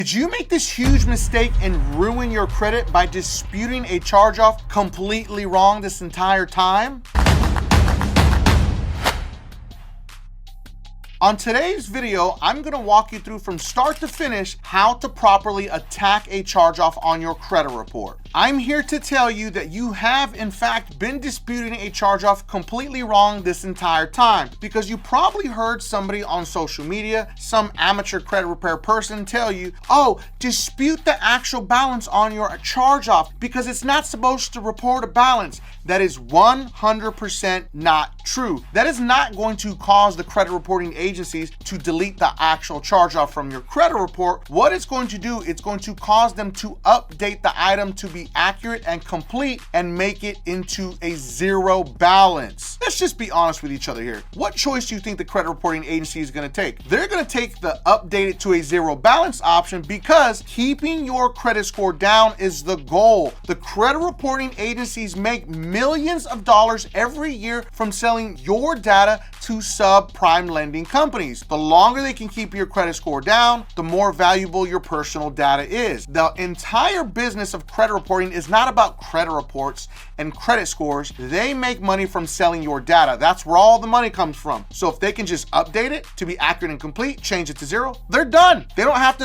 Did you make this huge mistake and ruin your credit by disputing a charge-off completely wrong this entire time? On today's video, I'm gonna walk you through from start to finish how to properly attack a charge-off on your credit report. I'm here to tell you that you have in fact been disputing a charge-off completely wrong this entire time, because you probably heard somebody on social media, some amateur credit repair person tell you, oh, dispute the actual balance on your charge-off because it's not supposed to report a balance. That is 100% not true. That is not going to cause the credit reporting agencies to delete the actual charge-off from your credit report. What it's going to do, it's going to cause them to update the item to be accurate and complete and make it into a zero balance. Let's just be honest with each other here. What choice do you think the credit reporting agency is going to take? They're going to take the updated to a zero balance option because keeping your credit score down is the goal. The credit reporting agencies make millions of dollars every year from selling your data to subprime lending companies. The longer they can keep your credit score down, the more valuable your personal data is. The entire business of credit reporting is not about credit reports and credit scores. They make money from selling your data. That's where all the money comes from. So if they can just update it to be accurate and complete, change it to zero, they're done. They don't have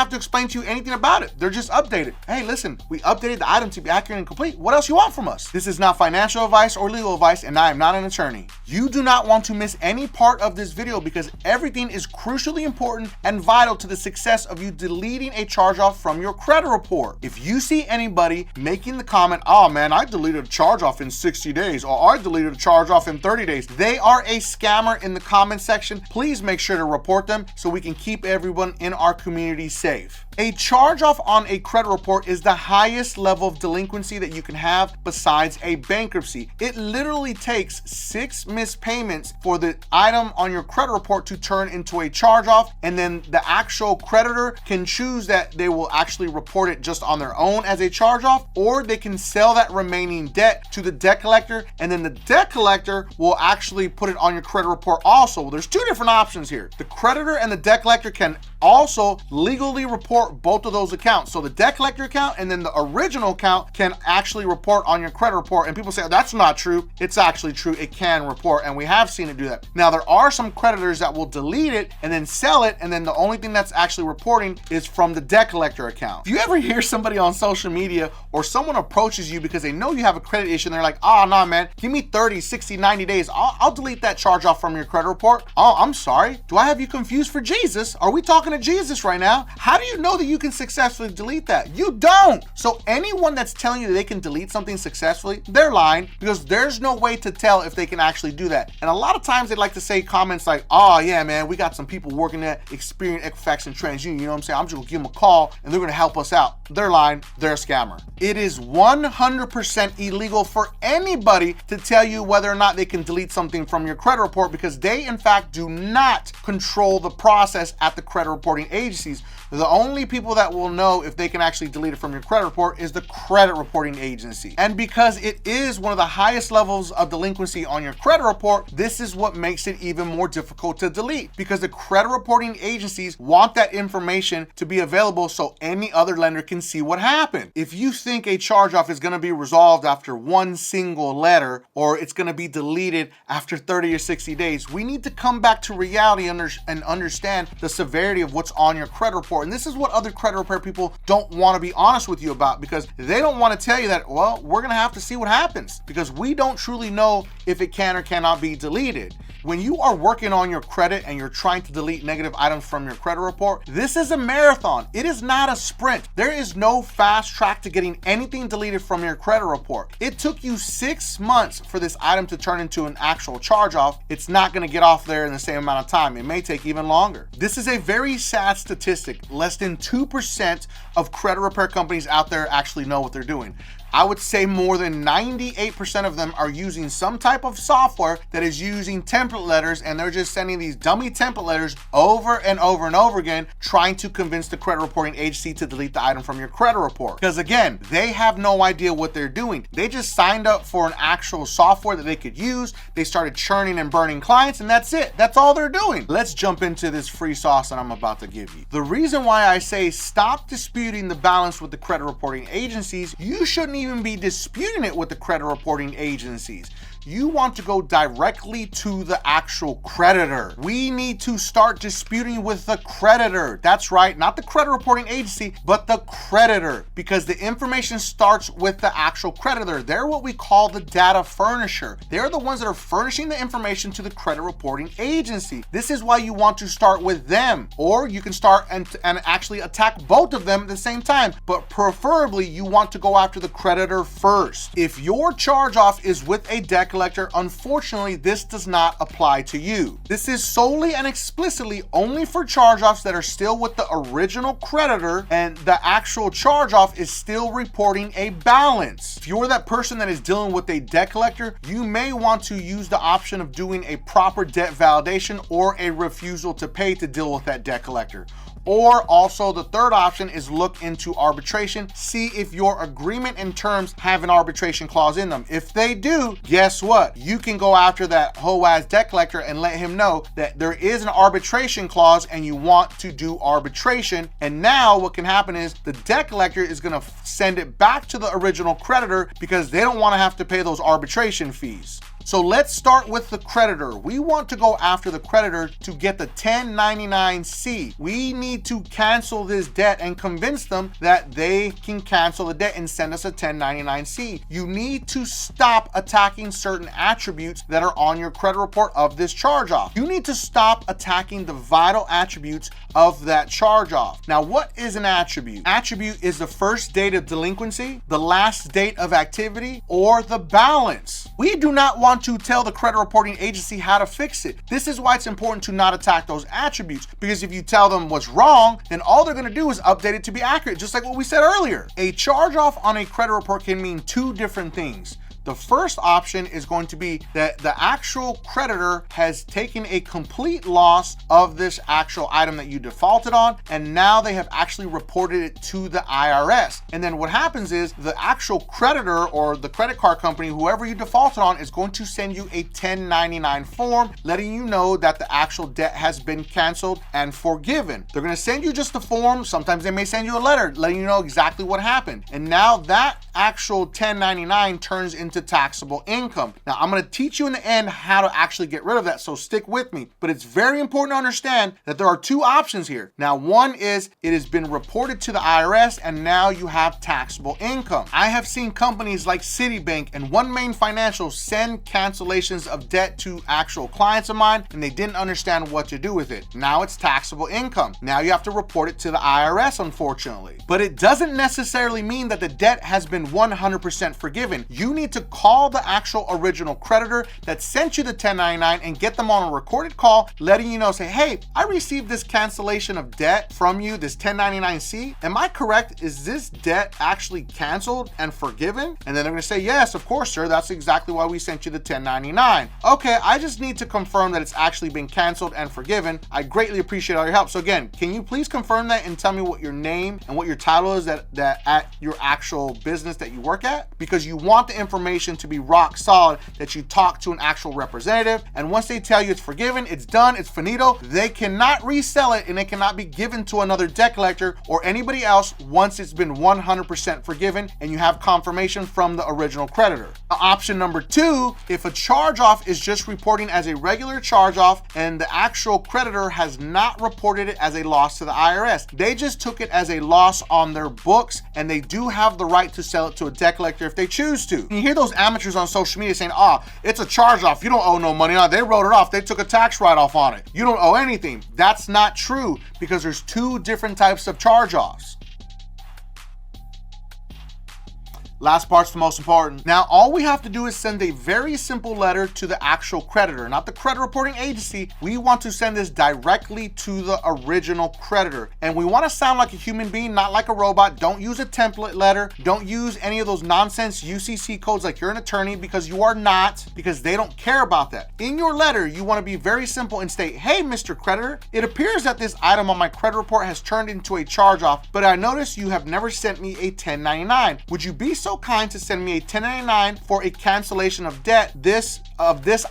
to explain to you anything about it. They're just updated. Hey, listen, we updated the item to be accurate and complete. What else you want from us? This is not financial advice or legal advice, and I am not an attorney. You do not want to miss any part of this video because everything is crucially important and vital to the success of you deleting a charge-off from your credit report. If you see anybody making the comment, oh man, I deleted a charge-off in 60 days, or I deleted a charge-off in 30 days, they are a scammer in the comment section. Please make sure to report them so we can keep everyone in our community safe. A charge-off on a credit report is the highest level of delinquency that you can have besides a bankruptcy. It literally takes 6 missed payments for the item on your credit report to turn into a charge-off, and then the actual creditor can choose that they will actually report it just on their own as a charge-off, or they can sell that remaining debt to the debt collector, and then the debt collector will actually put it on your credit report also. There's 2 different options here. The creditor and the debt collector can also legally report both of those accounts. So the debt collector account and then the original account can actually report on your credit report. And people say, oh, that's not true. It's actually true. It can report, and we have seen it do that. Now, there are some creditors that will delete it and then sell it, and then the only thing that's actually reporting is from the debt collector account. If you ever hear somebody on social media or someone approaches you because they know you have a credit issue and they're like, oh, no, man, give me 30, 60, 90 days. I'll delete that charge off from your credit report. Oh, I'm sorry. Do I have you confused for Jesus? Are we talking to Jesus right now? How do you know that you can successfully delete that? You don't. So anyone that's telling you that they can delete something successfully, they're lying, because there's no way to tell if they can actually do that. And a lot of times they like to say comments like, oh yeah, man, we got some people working at Experian, Equifax, and TransUnion. You know what I'm saying? I'm just gonna give them a call and they're gonna help us out. They're lying. They're a scammer. It is 100% illegal for anybody to tell you whether or not they can delete something from your credit report, because they in fact do not control the process at the credit reporting agencies. The only people that will know if they can actually delete it from your credit report is the credit reporting agency. And because it is one of the highest levels of delinquency on your credit report, this is what makes it even more difficult to delete, because the credit reporting agencies want that information to be available so any other lender can see what happened. If you think a charge-off is going to be resolved after one single letter, or it's going to be deleted after 30 or 60 days, we need to come back to reality and understand the severity of what's on your credit report. And this is what other credit repair people don't want to be honest with you about, because they don't want to tell you that, well, we're going to have to see what happens, because we don't truly know if it can or cannot be deleted. When you are working on your credit and you're trying to delete negative items from your credit report, this is a marathon. It is not a sprint. There is no fast track to getting anything deleted from your credit report. It took you 6 months for this item to turn into an actual charge-off. It's not going to get off there in the same amount of time. It may take even longer. This is a very sad statistic. Less than 2% of credit repair companies out there actually know what they're doing. I would say more than 98% of them are using some type of software that is using template letters, and they're just sending these dummy template letters over and over and over again, trying to convince the credit reporting agency to delete the item from your credit report. Because again, they have no idea what they're doing. They just signed up for an actual software that they could use. They started churning and burning clients, and that's it. That's all they're doing. Let's jump into this free sauce that I'm about to give you. The reason why I say stop disputing the balance with the credit reporting agencies, you shouldn't even be disputing it with the credit reporting agencies. You want to go directly to the actual creditor. We need to start disputing with the creditor. That's right, not the credit reporting agency, but the creditor, because the information starts with the actual creditor. They're what we call the data furnisher. They're the ones that are furnishing the information to the credit reporting agency. This is why you want to start with them, or you can start and actually attack both of them at the same time, but preferably you want to go after the creditor first. If your charge off is with a debt collector, unfortunately, this does not apply to you. This is solely and explicitly only for charge-offs that are still with the original creditor and the actual charge-off is still reporting a balance. If you're that person that is dealing with a debt collector, you may want to use the option of doing a proper debt validation or a refusal to pay to deal with that debt collector. Or also the third option is look into arbitration, see if your agreement and terms have an arbitration clause in them. If they do, guess what? You can go after that hoe-ass debt collector and let him know that there is an arbitration clause and you want to do arbitration. And now what can happen is the debt collector is gonna send it back to the original creditor because they don't wanna have to pay those arbitration fees. So let's start with the creditor. We want to go after the creditor to get the 1099-C. We need to cancel this debt and convince them that they can cancel the debt and send us a 1099-C. You need to stop attacking certain attributes that are on your credit report of this charge-off. You need to stop attacking the vital attributes of that charge-off. Now, what is an attribute? Attribute is the first date of delinquency, the last date of activity, or the balance. We do not want to tell the credit reporting agency how to fix it. This is why it's important to not attack those attributes, because if you tell them what's wrong, then all they're going to do is update it to be accurate, just like what we said earlier. A charge-off on a credit report can mean two different things. The first option is going to be that the actual creditor has taken a complete loss of this actual item that you defaulted on, and now they have actually reported it to the IRS. And then what happens is the actual creditor or the credit card company, whoever you defaulted on, is going to send you a 1099 form letting you know that the actual debt has been canceled and forgiven. They're going to send you just the form. Sometimes they may send you a letter letting you know exactly what happened. And now that actual 1099 turns into taxable income. Now, I'm going to teach you in the end how to actually get rid of that, so stick with me. But it's very important to understand that there are two options here. Now, one is it has been reported to the IRS and now you have taxable income. I have seen companies like Citibank and One Main Financial send cancellations of debt to actual clients of mine and they didn't understand what to do with it. Now it's taxable income. Now you have to report it to the IRS, unfortunately. But it doesn't necessarily mean that the debt has been 100% forgiven. You need to call the actual original creditor that sent you the 1099 and get them on a recorded call letting you know, say, hey, I received this cancellation of debt from you, this 1099-C. Am I correct? Is this debt actually canceled and forgiven? And then they're gonna say, yes, of course, sir. That's exactly why we sent you the 1099. Okay, I just need to confirm that it's actually been canceled and forgiven. I greatly appreciate all your help. So again, can you please confirm that and tell me what your name and what your title is that at your actual business that you work at? Because you want the information to be rock solid, that you talk to an actual representative, and once they tell you it's forgiven, it's done, it's finito, they cannot resell it and it cannot be given to another debt collector or anybody else once it's been 100% forgiven and you have confirmation from the original creditor. Option number two, if a charge-off is just reporting as a regular charge-off and the actual creditor has not reported it as a loss to the IRS, they just took it as a loss on their books and they do have the right to sell it to a debt collector if they choose to. You hear those amateurs on social media saying, it's a charge-off, you don't owe no money. They wrote it off, they took a tax write-off on it, you don't owe anything. That's not true, because there's two different types of charge-offs. Last part's the most important. Now, all we have to do is send a very simple letter to the actual creditor, not the credit reporting agency. We want to send this directly to the original creditor. And we want to sound like a human being, not like a robot. Don't use a template letter. Don't use any of those nonsense UCC codes like you're an attorney, because you are not, because they don't care about that. In your letter, you want to be very simple and state, hey, Mr. Creditor, it appears that this item on my credit report has turned into a charge-off, but I noticed you have never sent me a 1099. Would you be so kind to send me a 1099 for a cancellation of debt this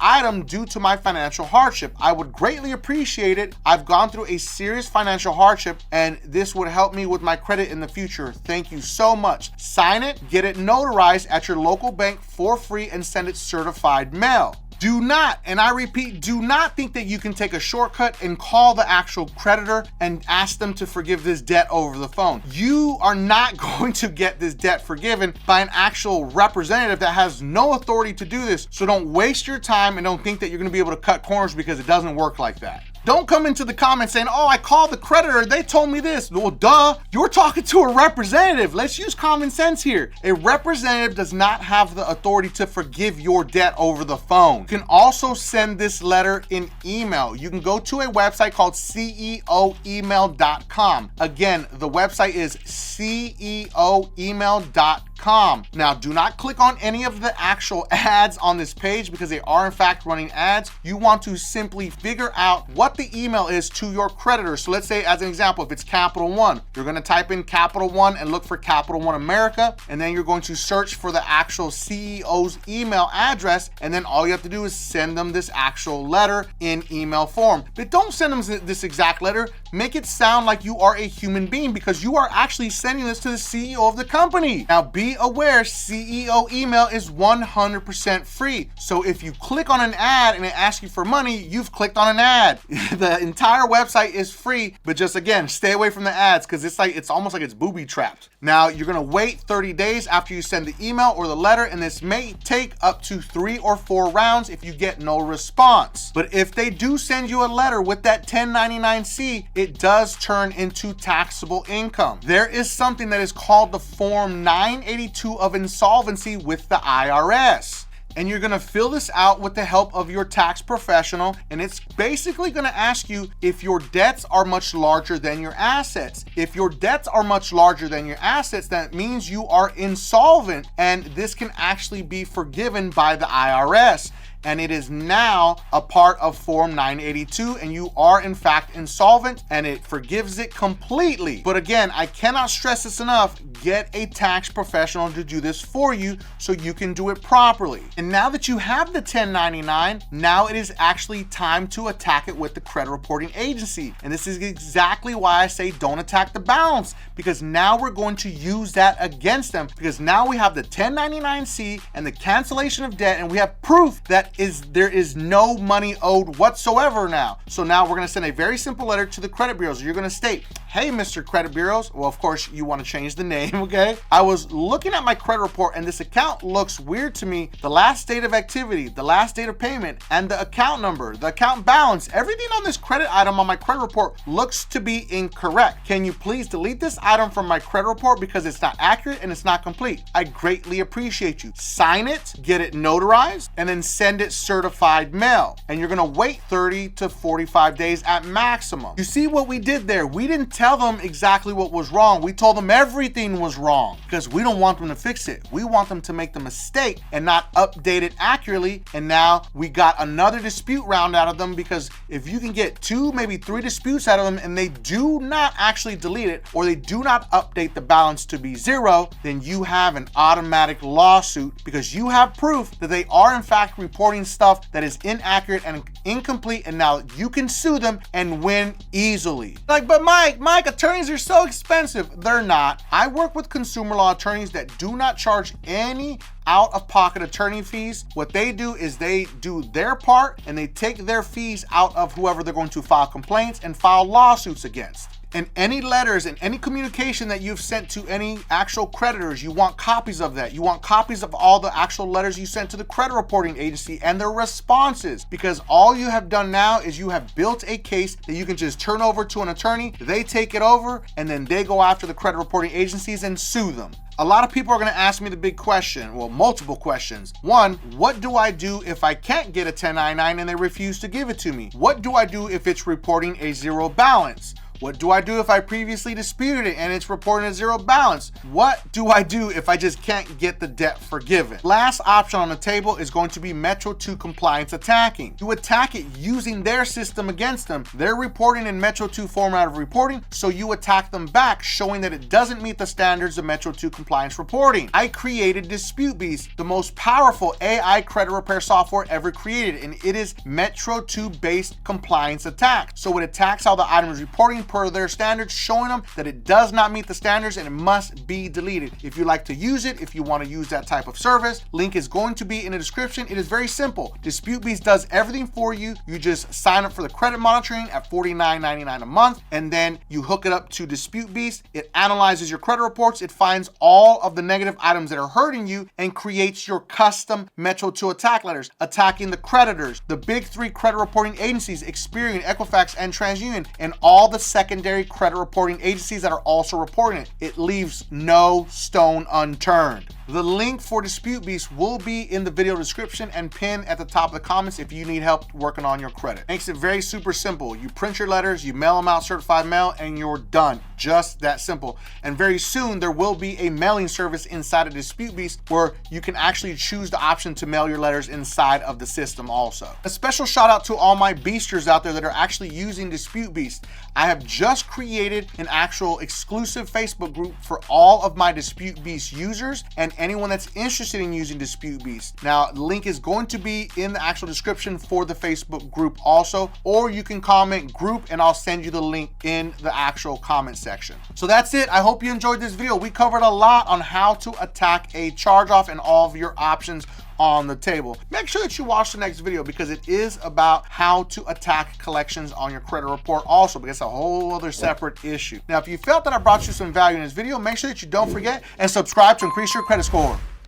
item due to my financial hardship? I would greatly appreciate it. I've gone through a serious financial hardship and this would help me with my credit in the future. Thank you so much. Sign it, get it notarized at your local bank for free, and send it certified mail. Do not, and I repeat, do not think that you can take a shortcut and call the actual creditor and ask them to forgive this debt over the phone. You are not going to get this debt forgiven by an actual representative that has no authority to do this. So don't waste your time and don't think that you're going to be able to cut corners, because it doesn't work like that. Don't come into the comments saying, oh, I called the creditor, they told me this. Well, duh, you're talking to a representative. Let's use common sense here. A representative does not have the authority to forgive your debt over the phone. You can also send this letter in email. You can go to a website called ceoemail.com. Again, the website is ceoemail.com. Now, do not click on any of the actual ads on this page, because they are in fact running ads. You want to simply figure out what the email is to your creditor. So let's say, as an example, if it's Capital One, you're going to type in Capital One and look for Capital One America, and then you're going to search for the actual CEO's email address, and then all you have to do is send them this actual letter in email form. But don't send them this exact letter. Make it sound like you are a human being, because you are actually sending this to the CEO of the company. Now, be aware, CEO email is 100% free. So if you click on an ad and it asks you for money, you've clicked on an ad. The entire website is free, but just again, stay away from the ads, because it's almost like it's booby trapped. Now, you're gonna wait 30 days after you send the email or the letter, and this may take up to 3 or 4 rounds if you get no response. But if they do send you a letter with that 1099-C, it does turn into taxable income. There is something that is called the Form 982 of insolvency with the IRS. And you're gonna fill this out with the help of your tax professional, and it's basically gonna ask you if your debts are much larger than your assets. If your debts are much larger than your assets, that means you are insolvent, and this can actually be forgiven by the IRS. And it is now a part of Form 982, and you are in fact insolvent, and it forgives it completely. But again, I cannot stress this enough, get a tax professional to do this for you so you can do it properly. And now that you have the 1099, now it is actually time to attack it with the credit reporting agency. And this is exactly why I say don't attack the balance, because now we're going to use that against them, because now we have the 1099-C and the cancellation of debt, and we have proof that there is no money owed whatsoever now. So now we're going to send a very simple letter to the credit bureaus. You're going to state, hey, Mr. Credit Bureaus. Well, of course, you want to change the name, okay? I was looking at my credit report, and this account looks weird to me. The last date of activity, the last date of payment, and the account number, the account balance, everything on this credit item on my credit report looks to be incorrect. Can you please delete this item from my credit report, because it's not accurate and it's not complete? I greatly appreciate you. Sign it, get it notarized, and then send it certified mail. And you're gonna wait 30 to 45 days at maximum. You see what we did there? We didn't tell them exactly what was wrong. We told them everything was wrong, because we don't want them to fix it. We want them to make the mistake and not update it accurately. And now we got another dispute round out of them, because if you can get 2, maybe 3 disputes out of them, and they do not actually delete it, or they do not update the balance to be 0, then you have an automatic lawsuit, because you have proof that they are in fact reporting stuff that is inaccurate and incomplete, and now you can sue them and win easily. Like, but Mike, attorneys are so expensive. They're not. I work with consumer law attorneys that do not charge any out-of-pocket attorney fees. What they do is they do their part, and they take their fees out of whoever they're going to file complaints and file lawsuits against. And any letters and any communication that you've sent to any actual creditors, you want copies of that. You want copies of all the actual letters you sent to the credit reporting agency and their responses, because all you have done now is you have built a case that you can just turn over to an attorney, they take it over, and then they go after the credit reporting agencies and sue them. A lot of people are gonna ask me the big question, well, multiple questions. One, what do I do if I can't get a 1099 and they refuse to give it to me? What do I do if it's reporting a zero balance? What do I do if I previously disputed it and it's reporting a zero balance? What do I do if I just can't get the debt forgiven? Last option on the table is going to be Metro 2 compliance attacking. You attack it using their system against them. They're reporting in Metro 2 format of reporting, so you attack them back, showing that it doesn't meet the standards of Metro 2 compliance reporting. I created Dispute Beast, the most powerful AI credit repair software ever created, and it is Metro 2 based compliance attack. So it attacks how the item is reporting per their standards, showing them that it does not meet the standards and it must be deleted. If you like to use it, if you want to use that type of service, link is going to be in the description. It is very simple. Dispute Beast does everything for you. You just sign up for the credit monitoring at $49.99 a month, and then you hook it up to Dispute Beast. It analyzes your credit reports. It finds all of the negative items that are hurting you and creates your custom Metro 2 attack letters, attacking the creditors, the big three credit reporting agencies, Experian, Equifax, and TransUnion, and all the secondary credit reporting agencies that are also reporting it. It leaves no stone unturned. The link for Dispute Beast will be in the video description and pinned at the top of the comments if you need help working on your credit. Makes it very super simple. You print your letters, you mail them out certified mail, and you're done. Just that simple. And very soon there will be a mailing service inside of Dispute Beast where you can actually choose the option to mail your letters inside of the system also. A special shout out to all my beasters out there that are actually using Dispute Beast. I have just created an actual exclusive Facebook group for all of my Dispute Beast users and anyone that's interested in using Dispute Beast. Now, the link is going to be in the actual description for the Facebook group also, or you can comment group and I'll send you the link in the actual comment section. So that's it. I hope you enjoyed this video. We covered a lot on how to attack a charge-off and all of your options on the table. Make sure that you watch the next video because it is about how to attack collections on your credit report also, because it's a whole other separate issue. Now, if you felt that I brought you some value in this video, make sure that you don't forget and subscribe to increase your credit score.